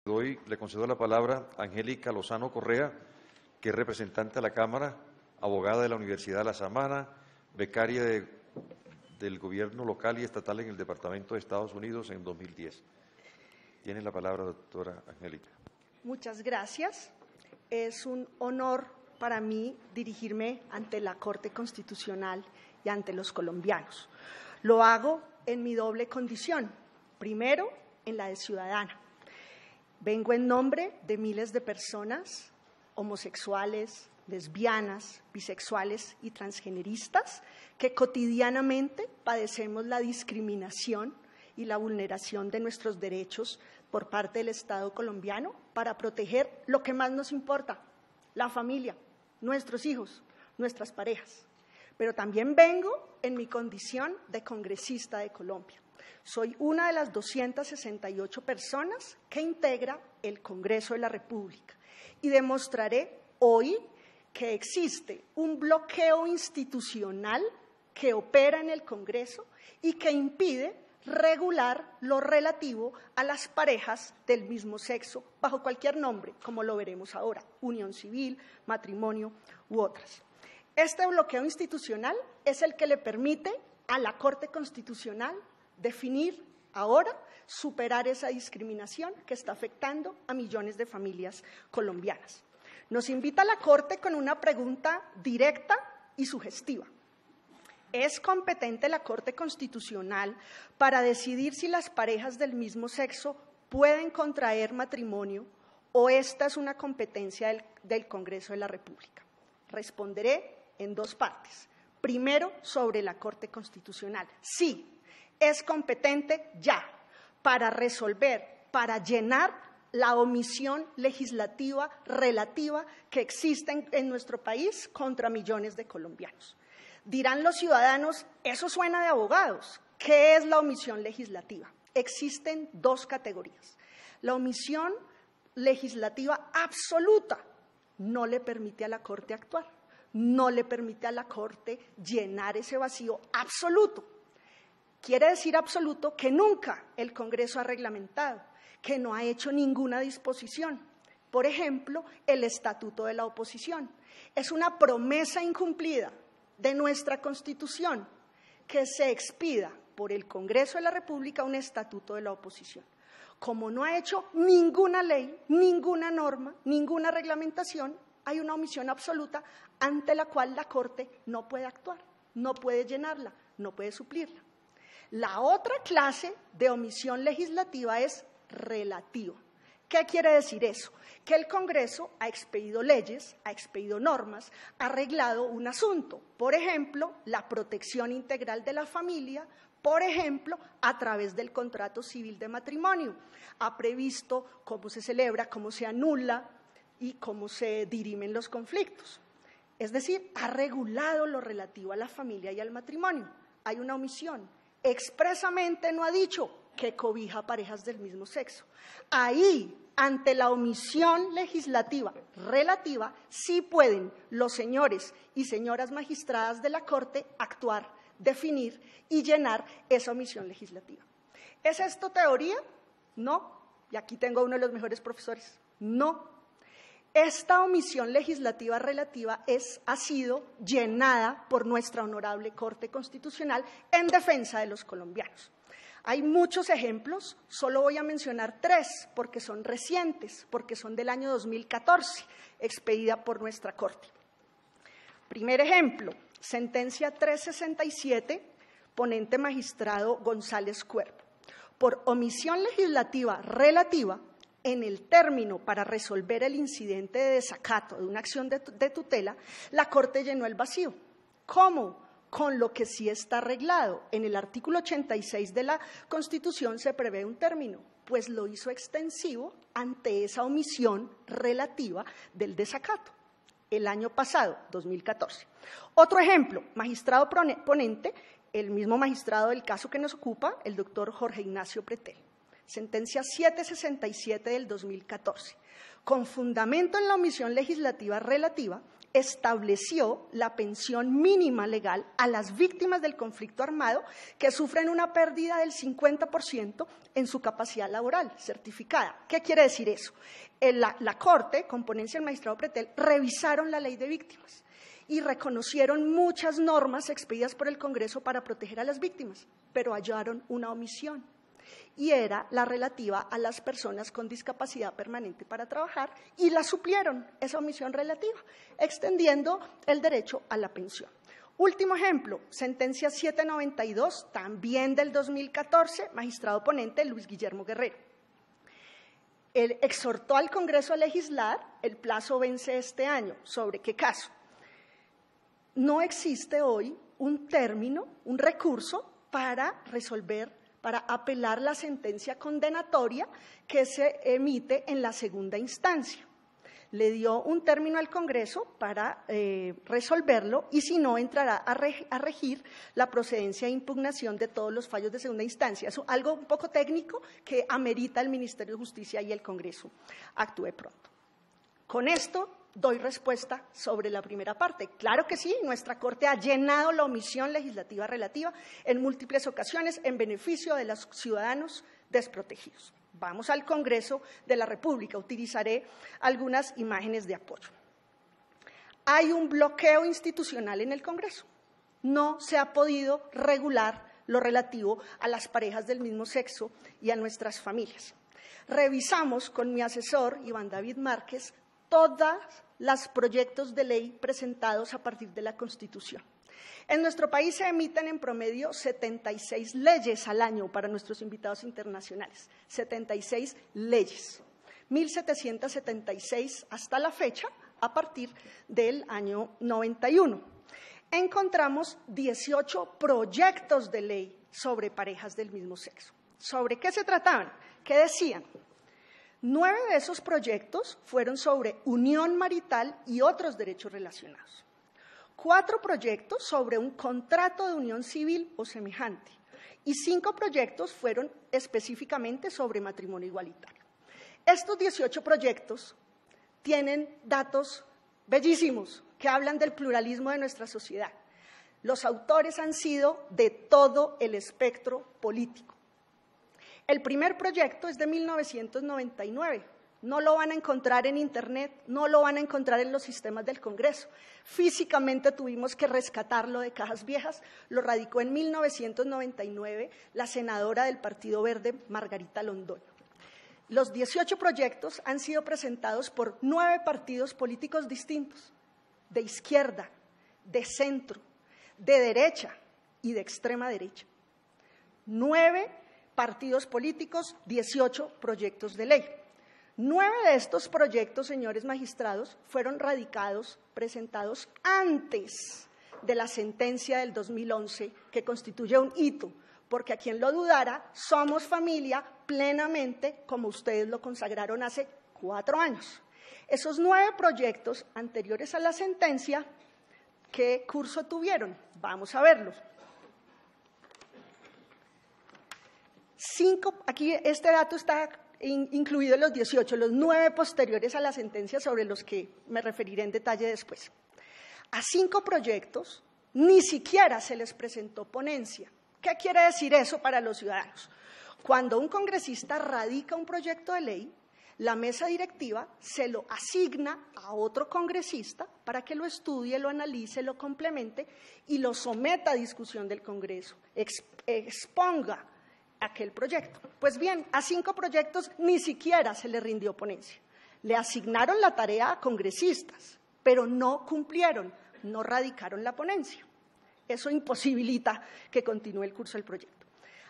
Le concedo la palabra a Angélica Lozano Correa, que es representante de la Cámara, abogada de la Universidad de La Sabana, becaria del gobierno local y estatal en el Departamento de Estados Unidos en 2010. Tiene la palabra, doctora Angélica. Muchas gracias. Es un honor para mí dirigirme ante la Corte Constitucional y ante los colombianos. Lo hago en mi doble condición. Primero, en la de ciudadana. Vengo en nombre de miles de personas, homosexuales, lesbianas, bisexuales y transgeneristas, que cotidianamente padecemos la discriminación y la vulneración de nuestros derechos por parte del Estado colombiano para proteger lo que más nos importa, la familia, nuestros hijos, nuestras parejas. Pero también vengo en mi condición de congresista de Colombia. Soy una de las 268 personas que integra el Congreso de la República y demostraré hoy que existe un bloqueo institucional que opera en el Congreso y que impide regular lo relativo a las parejas del mismo sexo bajo cualquier nombre, como lo veremos ahora, unión civil, matrimonio u otras. Este bloqueo institucional es el que le permite a la Corte Constitucional definir ahora, superar esa discriminación que está afectando a millones de familias colombianas. Nos invita a la Corte con una pregunta directa y sugestiva. ¿Es competente la Corte Constitucional para decidir si las parejas del mismo sexo pueden contraer matrimonio o esta es una competencia del Congreso de la República? Responderé en dos partes. Primero, sobre la Corte Constitucional. Sí, es competente ya para resolver, para llenar la omisión legislativa relativa que existe en nuestro país contra millones de colombianos. Dirán los ciudadanos, eso suena de abogados. ¿Qué es la omisión legislativa? Existen dos categorías. La omisión legislativa absoluta no le permite a la Corte actuar, no le permite a la Corte llenar ese vacío absoluto. Quiere decir absoluto que nunca el Congreso ha reglamentado, que no ha hecho ninguna disposición. Por ejemplo, el Estatuto de la Oposición. Es una promesa incumplida de nuestra Constitución que se expida por el Congreso de la República un Estatuto de la Oposición. Como no ha hecho ninguna ley, ninguna norma, ninguna reglamentación, hay una omisión absoluta ante la cual la Corte no puede actuar, no puede llenarla, no puede suplirla. La otra clase de omisión legislativa es relativa. ¿Qué quiere decir eso? Que el Congreso ha expedido leyes, ha expedido normas, ha arreglado un asunto. Por ejemplo, la protección integral de la familia, por ejemplo, a través del contrato civil de matrimonio. Ha previsto cómo se celebra, cómo se anula y cómo se dirimen los conflictos. Es decir, ha regulado lo relativo a la familia y al matrimonio. Hay una omisión. Expresamente no ha dicho que cobija parejas del mismo sexo. Ahí, ante la omisión legislativa relativa, sí pueden los señores y señoras magistradas de la Corte actuar, definir y llenar esa omisión legislativa. ¿Es esto teoría? No. Y aquí tengo a uno de los mejores profesores. No. Esta omisión legislativa relativa ha sido llenada por nuestra honorable Corte Constitucional en defensa de los colombianos. Hay muchos ejemplos, solo voy a mencionar tres porque son recientes, porque son del año 2014, expedida por nuestra Corte. Primer ejemplo, sentencia 367, ponente magistrado González Cuervo. Por omisión legislativa relativa, en el término para resolver el incidente de desacato de una acción de tutela, la Corte llenó el vacío. ¿Cómo? Con lo que sí está arreglado. En el artículo 86 de la Constitución se prevé un término, pues lo hizo extensivo ante esa omisión relativa del desacato. El año pasado, 2014. Otro ejemplo, magistrado ponente, el mismo magistrado del caso que nos ocupa, el doctor Jorge Ignacio Pretel. Sentencia 767 del 2014. Con fundamento en la omisión legislativa relativa, estableció la pensión mínima legal a las víctimas del conflicto armado que sufren una pérdida del 50% en su capacidad laboral certificada. ¿Qué quiere decir eso? La Corte, con ponencia del magistrado Pretel, revisaron la ley de víctimas y reconocieron muchas normas expedidas por el Congreso para proteger a las víctimas, pero hallaron una omisión, y era la relativa a las personas con discapacidad permanente para trabajar, y la suplieron, esa omisión relativa, extendiendo el derecho a la pensión. Último ejemplo, sentencia 792, también del 2014, magistrado ponente Luis Guillermo Guerrero. Él exhortó al Congreso a legislar, el plazo vence este año. ¿Sobre qué caso? No existe hoy un término, un recurso para resolver, para apelar la sentencia condenatoria que se emite en la segunda instancia. Le dio un término al Congreso para resolverlo, y si no, entrará a regir la procedencia de impugnación de todos los fallos de segunda instancia. Es algo un poco técnico que amerita el Ministerio de Justicia y el Congreso actúe pronto. Con esto doy respuesta sobre la primera parte. Claro que sí, nuestra Corte ha llenado la omisión legislativa relativa en múltiples ocasiones en beneficio de los ciudadanos desprotegidos. Vamos al Congreso de la República. Utilizaré algunas imágenes de apoyo. Hay un bloqueo institucional en el Congreso. No se ha podido regular lo relativo a las parejas del mismo sexo y a nuestras familias. Revisamos con mi asesor, Iván David Márquez, todos los proyectos de ley presentados a partir de la Constitución. En nuestro país se emiten en promedio 76 leyes al año para nuestros invitados internacionales, 76 leyes, 1.776 hasta la fecha, a partir del año 91. Encontramos 18 proyectos de ley sobre parejas del mismo sexo. ¿Sobre qué se trataban? ¿Qué decían? 9 de esos proyectos fueron sobre unión marital y otros derechos relacionados. 4 proyectos sobre un contrato de unión civil o semejante, y 5 proyectos fueron específicamente sobre matrimonio igualitario. Estos 18 proyectos tienen datos bellísimos que hablan del pluralismo de nuestra sociedad. Los autores han sido de todo el espectro político. El primer proyecto es de 1999. No lo van a encontrar en Internet, no lo van a encontrar en los sistemas del Congreso. Físicamente tuvimos que rescatarlo de cajas viejas. Lo radicó en 1999 la senadora del Partido Verde, Margarita Londoño. Los 18 proyectos han sido presentados por 9 partidos políticos distintos, de izquierda, de centro, de derecha y de extrema derecha. 9 partidos políticos, 18 proyectos de ley. 9 de estos proyectos, señores magistrados, fueron radicados, presentados antes de la sentencia del 2011, que constituye un hito, porque a quien lo dudara, somos familia plenamente, como ustedes lo consagraron hace 4 años. Esos 9 proyectos anteriores a la sentencia, ¿qué curso tuvieron? Vamos a verlos. 5, aquí este dato está incluido en los 18, los 9 posteriores a la sentencia, sobre los que me referiré en detalle después. A 5 proyectos ni siquiera se les presentó ponencia. ¿Qué quiere decir eso para los ciudadanos? Cuando un congresista radica un proyecto de ley, la mesa directiva se lo asigna a otro congresista para que lo estudie, lo analice, lo complemente y lo someta a discusión del Congreso, exponga aquel proyecto. Pues bien, a 5 proyectos ni siquiera se le rindió ponencia. Le asignaron la tarea a congresistas, pero no cumplieron, no radicaron la ponencia. Eso imposibilita que continúe el curso del proyecto.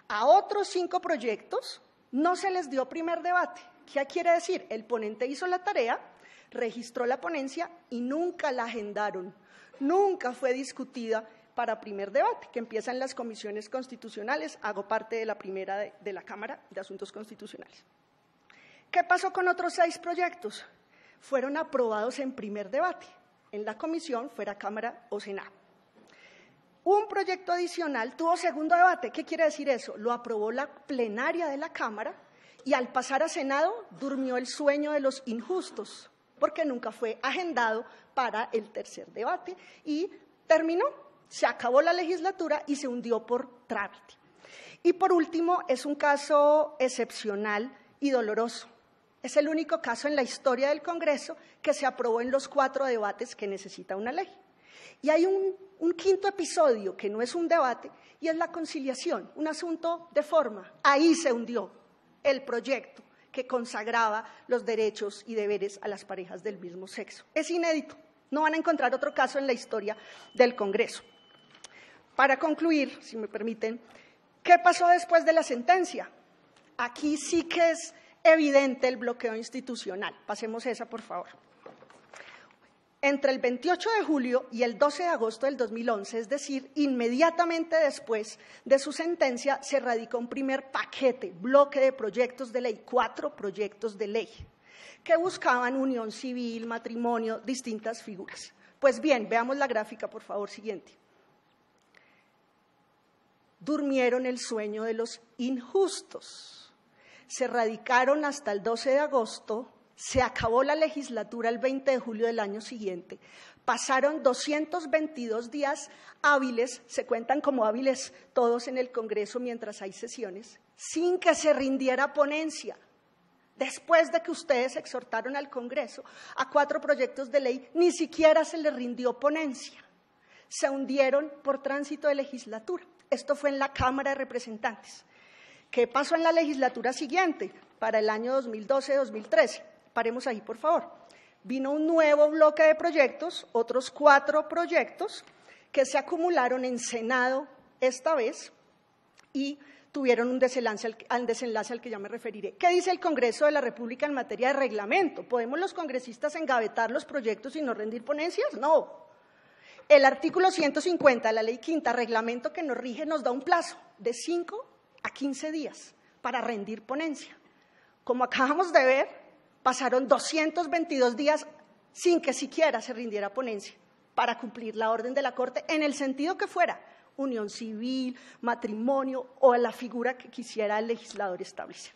A otros 5 proyectos no se les dio primer debate. ¿Qué quiere decir? El ponente hizo la tarea, registró la ponencia y nunca la agendaron. Nunca fue discutida para primer debate, que empieza en las comisiones constitucionales. Hago parte de la primera de la Cámara de Asuntos Constitucionales. ¿Qué pasó con otros 6 proyectos? Fueron aprobados en primer debate, en la comisión, fuera Cámara o Senado. Un proyecto adicional tuvo segundo debate. ¿Qué quiere decir eso? Lo aprobó la plenaria de la Cámara y al pasar a Senado durmió el sueño de los injustos, porque nunca fue agendado para el tercer debate y terminó, se acabó la legislatura y se hundió por trámite. Y por último, es un caso excepcional y doloroso. Es el único caso en la historia del Congreso que se aprobó en los 4 debates que necesita una ley. Y hay un quinto episodio que no es un debate y es la conciliación, un asunto de forma. Ahí se hundió el proyecto que consagraba los derechos y deberes a las parejas del mismo sexo. Es inédito, no van a encontrar otro caso en la historia del Congreso. Para concluir, si me permiten, ¿qué pasó después de la sentencia? Aquí sí que es evidente el bloqueo institucional. Pasemos esa, por favor. Entre el 28 de julio y el 12 de agosto del 2011, es decir, inmediatamente después de su sentencia, se radicó un primer paquete, bloque de proyectos de ley, 4 proyectos de ley, que buscaban unión civil, matrimonio, distintas figuras. Pues bien, veamos la gráfica, por favor, siguiente. Durmieron el sueño de los injustos. Se radicaron hasta el 12 de agosto, se acabó la legislatura el 20 de julio del año siguiente, pasaron 222 días hábiles, se cuentan como hábiles todos en el Congreso mientras hay sesiones, sin que se rindiera ponencia. Después de que ustedes exhortaron al Congreso a 4 proyectos de ley, ni siquiera se les rindió ponencia. Se hundieron por tránsito de legislatura. Esto fue en la Cámara de Representantes. ¿Qué pasó en la legislatura siguiente, para el año 2012-2013? Paremos ahí, por favor. Vino un nuevo bloque de proyectos, otros 4 proyectos que se acumularon en Senado esta vez y tuvieron un desenlace al que ya me referiré. ¿Qué dice el Congreso de la República en materia de reglamento? ¿Podemos los congresistas engavetar los proyectos y no rendir ponencias? No. El artículo 150 de la Ley Quinta, reglamento que nos rige, nos da un plazo de 5 a 15 días para rendir ponencia. Como acabamos de ver, pasaron 222 días sin que siquiera se rindiera ponencia para cumplir la orden de la Corte en el sentido que fuera, unión civil, matrimonio o la figura que quisiera el legislador establecer.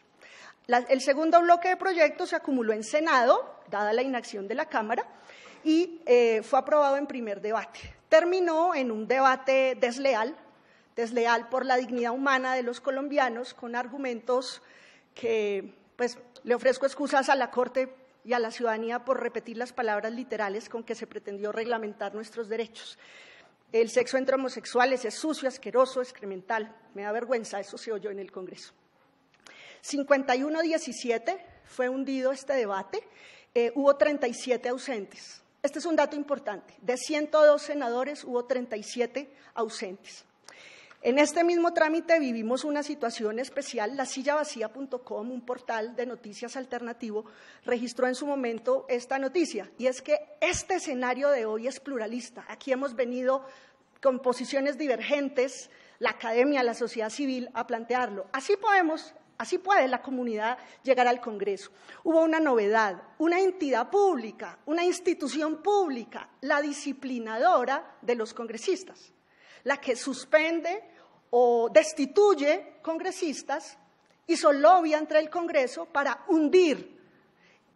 El segundo bloque de proyectos se acumuló en Senado, dada la inacción de la Cámara, y fue aprobado en primer debate. Terminó en un debate desleal por la dignidad humana de los colombianos, con argumentos que, pues, le ofrezco excusas a la Corte y a la ciudadanía por repetir las palabras literales con que se pretendió reglamentar nuestros derechos. El sexo entre homosexuales es sucio, asqueroso, excremental. Me da vergüenza, eso se oyó en el Congreso. 51-17 fue hundido este debate, hubo 37 ausentes. Este es un dato importante, de 102 senadores hubo 37 ausentes. En este mismo trámite vivimos una situación especial. Lasillavacía.com, un portal de noticias alternativo, registró en su momento esta noticia, y es que este escenario de hoy es pluralista. Aquí hemos venido con posiciones divergentes, la academia, la sociedad civil, a plantearlo. Así puede la comunidad llegar al Congreso. Hubo una novedad, una entidad pública, una institución pública, la disciplinadora de los congresistas, la que suspende o destituye congresistas, hizo lobby entre el Congreso para hundir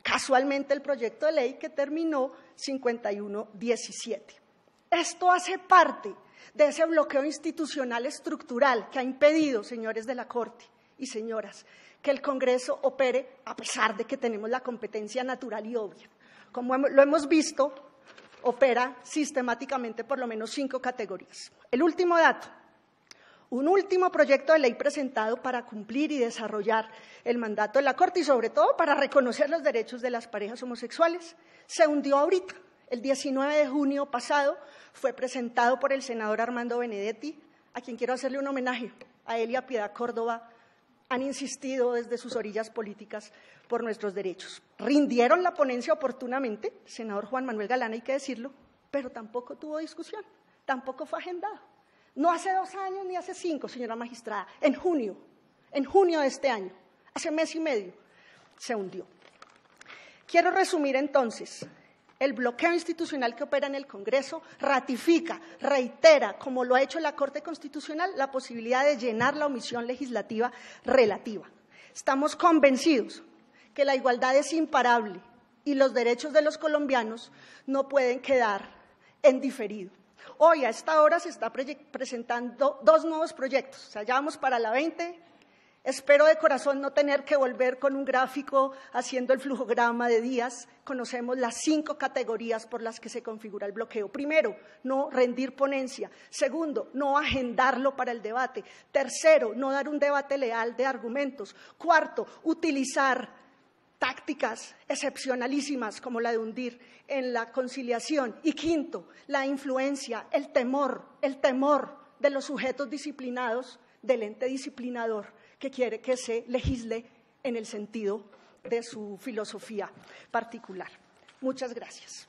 casualmente el proyecto de ley que terminó 51-17. Esto hace parte de ese bloqueo institucional estructural que ha impedido, señores de la Corte y señoras, que el Congreso opere a pesar de que tenemos la competencia natural y obvia. Como lo hemos visto, opera sistemáticamente por lo menos 5 categorías. El último dato, un último proyecto de ley presentado para cumplir y desarrollar el mandato de la Corte y sobre todo para reconocer los derechos de las parejas homosexuales, se hundió ahorita. El 19 de junio pasado fue presentado por el senador Armando Benedetti, a quien quiero hacerle un homenaje. A él y a Piedad Córdoba han insistido desde sus orillas políticas por nuestros derechos. Rindieron la ponencia oportunamente, el senador Juan Manuel Galán, hay que decirlo, pero tampoco tuvo discusión, tampoco fue agendado. No hace 2 años ni hace 5, señora magistrada, en junio de este año, hace mes y medio, se hundió. Quiero resumir entonces. El bloqueo institucional que opera en el Congreso ratifica, reitera, como lo ha hecho la Corte Constitucional, la posibilidad de llenar la omisión legislativa relativa. Estamos convencidos que la igualdad es imparable, y los derechos de los colombianos no pueden quedar en diferido. Hoy, a esta hora, se está presentando 2 nuevos proyectos. O sea, ya vamos para la 20. Espero de corazón no tener que volver con un gráfico haciendo el flujograma de días. Conocemos las 5 categorías por las que se configura el bloqueo. Primero, no rendir ponencia. Segundo, no agendarlo para el debate. Tercero, no dar un debate leal de argumentos. Cuarto, utilizar tácticas excepcionalísimas como la de hundir en la conciliación. Y quinto, la influencia, el temor de los sujetos disciplinados del ente disciplinador que quiere que se legisle en el sentido de su filosofía particular. Muchas gracias.